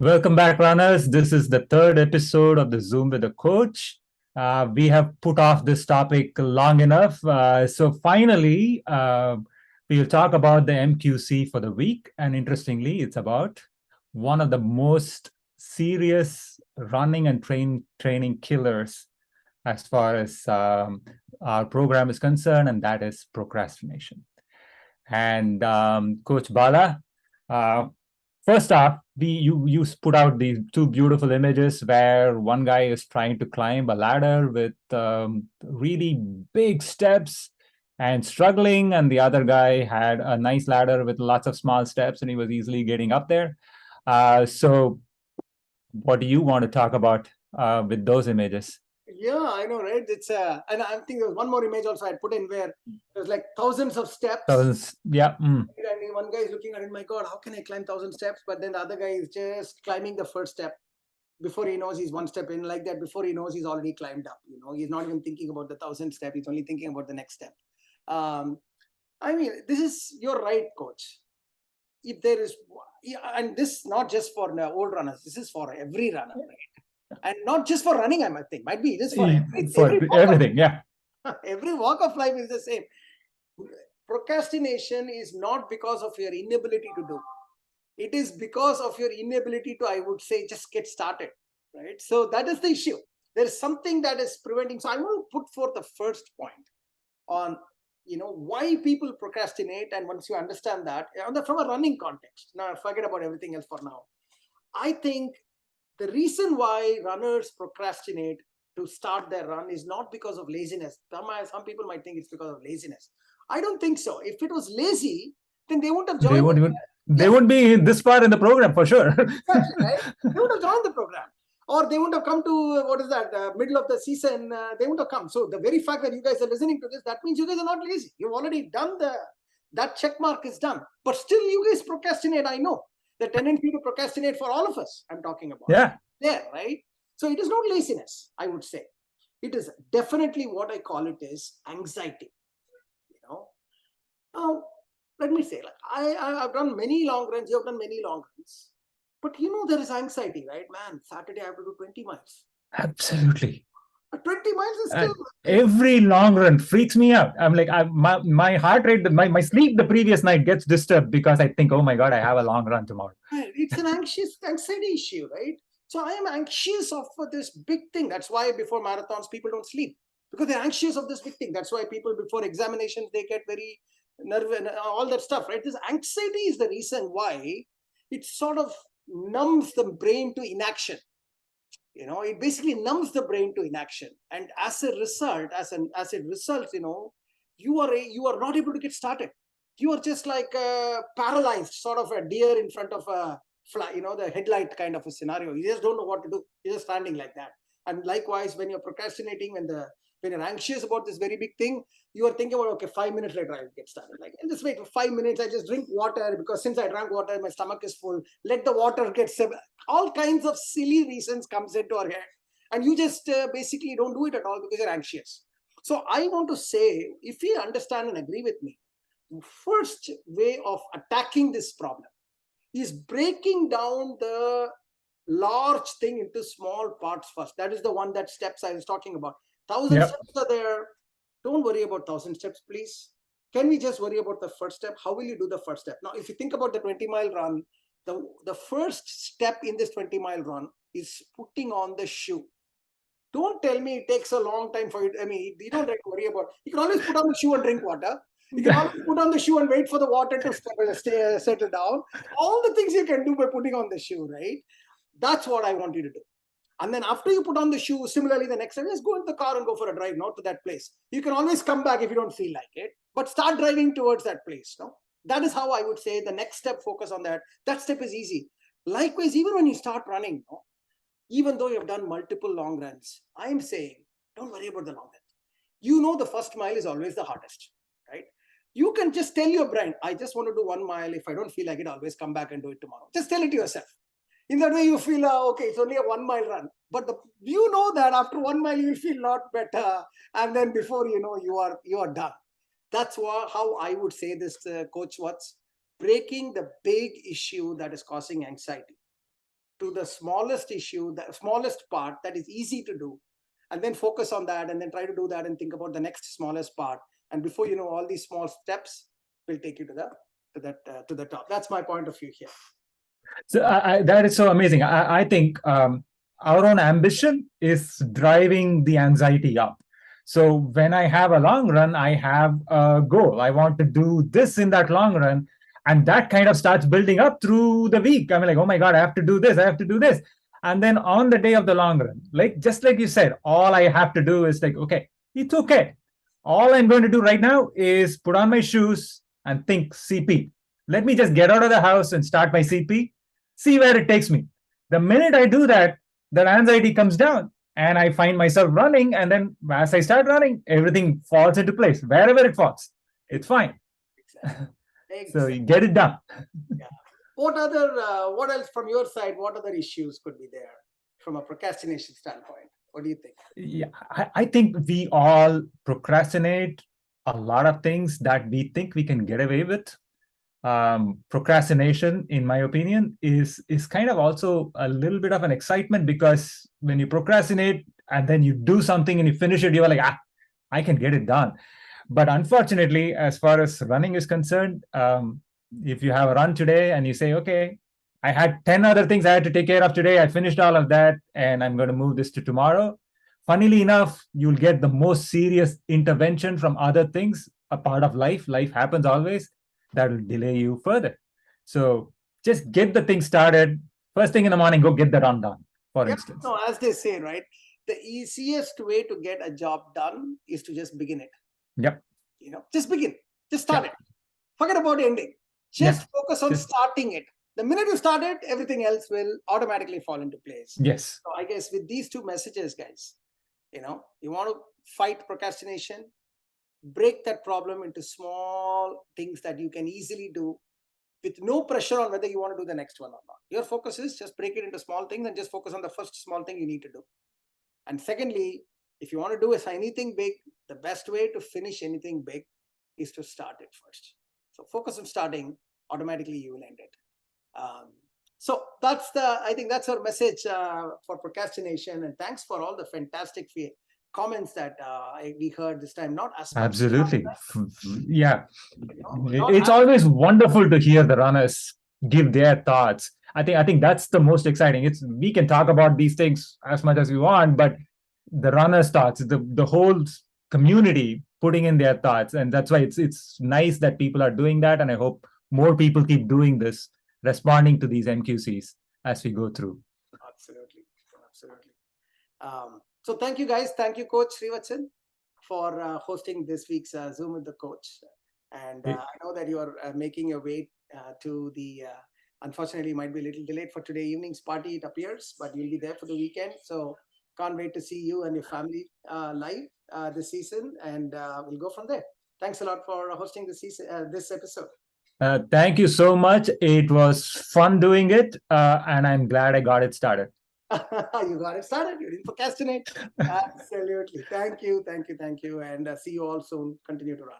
Welcome back, runners. This is the third episode of the Zoom with a Coach. We have put off this topic long enough. So finally, we'll talk about the MQC for the week. And interestingly, it's about one of the most serious running and training killers as far as our program is concerned, and that is procrastination. And Coach Bala, first off, you put out these two beautiful images where one guy is trying to climb a ladder with really big steps and struggling, and the other guy had a nice ladder with lots of small steps, and he was easily getting up there. So, what do you want to talk about with those images? Yeah, I know, right? And I think there was one more image also I put in where there's like thousands of steps. Yeah. And one guy is looking at it, my God, how can I climb 1,000 steps? But then the other guy is just climbing the first step. Before he knows he's one step in, like that. Before he knows he's already climbed up. He's not even thinking about the 1,000 step. He's only thinking about the next step. You're right, coach. If there is, and this not just for the old runners, this is for every runner, right? And not just for running, I think. Might be just for everything, yeah. Every walk of life is the same. Procrastination is not because of your inability to do. It is because of your inability to, I would say, just get started, right? So that is the issue. There is something that is preventing. So I want to put forth the first point on, why people procrastinate. And once you understand that, from a running context, now forget about everything else for now. I think the reason why runners procrastinate to start their run is not because of laziness. Some people might think it's because of laziness. I don't think so. If it was lazy, then they wouldn't have joined. They wouldn't be this far in the program for sure. Exactly, right? They would have joined the program. Or they wouldn't have come to, middle of the season, they wouldn't have come. So the very fact that you guys are listening to this, that means you guys are not lazy. You've already done that check mark is done. But still you guys procrastinate, I know. The tendency to procrastinate for all of us, I'm talking about. Yeah. There, right? So it is not laziness, I would say. It is definitely what I call it is anxiety. Now, let me say, I've done many long runs, you've done many long runs. But there is anxiety, right? Man, Saturday I have to do 20 miles. Absolutely. 20 miles is still... every long run freaks me out. I'm like, my heart rate, my sleep the previous night gets disturbed because I think, oh my God, I have a long run tomorrow. Right. It's an anxiety issue, right? So I am anxious of this big thing. That's why before marathons, people don't sleep. Because they're anxious of this big thing. That's why people before examinations, they get very nervous and all that stuff, right? This anxiety is the reason why it sort of numbs the brain to inaction. It basically numbs the brain to inaction. And as a result, you are not able to get started. You are just like paralyzed, sort of a deer in front of a fly, the headlight kind of a scenario. You just don't know what to do. You're just standing like that. And likewise, when you're procrastinating, when you're anxious about this very big thing, you are thinking about, okay, 5 minutes later I'll get started. Like, I'll just wait for 5 minutes. I just drink water because since I drank water, my stomach is full. Let the water get all kinds of silly reasons comes into our head. And you just basically don't do it at all because you're anxious. So I want to say, if you understand and agree with me, first way of attacking this problem is breaking down the large thing into small parts first. That is the one that steps I was talking about. 1,000 steps are there. Don't worry about 1,000 steps, please. Can we just worry about the first step? How will you do the first step? Now, if you think about the 20-mile run, the first step in this 20-mile run is putting on the shoe. Don't tell me it takes a long time for you. I mean, you don't have to worry about. You can always put on the shoe and drink water. You can always put on the shoe and wait for the water to settle down. All the things you can do by putting on the shoe, right? That's what I want you to do. And then after you put on the shoe, similarly, the next time, just go into the car and go for a drive, not to that place. You can always come back if you don't feel like it, but start driving towards that place. No? That is how I would say the next step, focus on that. That step is easy. Likewise, even when you start running, even though you've done multiple long runs, I'm saying, don't worry about the long run. The first mile is always the hardest, right? You can just tell your brain, I just want to do 1 mile. If I don't feel like it, I'll always come back and do it tomorrow. Just tell it to yourself. In that way, you feel, okay, it's only a 1 mile run. But you know that after 1 mile, you will feel a lot better. And then before you know, you are done. That's how I would say this, Coach Watts, breaking the big issue that is causing anxiety. to the smallest issue, the smallest part that is easy to do, and then focus on that, and then try to do that and think about the next smallest part. And before you know, all these small steps will take you to the top. That's my point of view here. So that is so amazing. I think our own ambition is driving the anxiety up. So when I have a long run, I have a goal. I want to do this in that long run. And that kind of starts building up through the week. I'm like, oh my God, I have to do this. I have to do this. And then on the day of the long run, like just like you said, all I have to do is like, okay, it's okay. All I'm going to do right now is put on my shoes and think CP. Let me just get out of the house and start my CP, see where it takes me. The minute I do that, the anxiety comes down and I find myself running. And then as I start running, everything falls into place. Wherever it falls, it's fine. Exactly. So you get it done. Yeah. What else from your side? What other issues could be there from a procrastination standpoint? What do you think? Yeah, I think we all procrastinate a lot of things that we think we can get away with. Procrastination, in my opinion, is kind of also a little bit of an excitement, because when you procrastinate and then you do something and you finish it, you're like, I can get it done. But unfortunately, as far as running is concerned, if you have a run today and you say, okay, I had 10 other things I had to take care of today, I finished all of that, and I'm going to move this to tomorrow. Funnily enough, you'll get the most serious intervention from other things, a part of life. Life happens always. That will delay you further. So just get the thing started. First thing in the morning, go get the run done, for instance. No, as they say, right? The easiest way to get a job done is to just begin it. Yep. Just begin. Just start it. Forget about ending. Just focus on starting it. The minute you start it, everything else will automatically fall into place. Yes. So I guess with these two messages, guys, you want to fight procrastination, break that problem into small things that you can easily do with no pressure on whether you want to do the next one or not. Your focus is just break it into small things and just focus on the first small thing you need to do. And secondly, if you want to do anything big, the best way to finish anything big is to start it first. So focus on starting, automatically you will end it. So I think that's our message for procrastination. And thanks for all the fantastic comments that we heard this time. Not as much. Absolutely. Yeah. It's always wonderful to hear the runners give their thoughts. I think that's the most exciting. We can talk about these things as much as we want, but the runners' thoughts, the whole community putting in their thoughts, and that's why it's nice that people are doing that. And I hope more people keep doing this, responding to these MQCs as we go through. Absolutely. So thank you, guys. Thank you, Coach Srivatsan, for hosting this week's Zoom with the Coach. And I know that you are making your way to the, unfortunately, might be a little delayed for today evening's party, it appears, but you'll be there for the weekend. So can't wait to see you and your family live this season, and we'll go from there. Thanks a lot for hosting this episode. Thank you so much. It was fun doing it, and I'm glad I got it started. You got it started. You didn't procrastinate. Absolutely. Thank you. And see you all soon. Continue to run.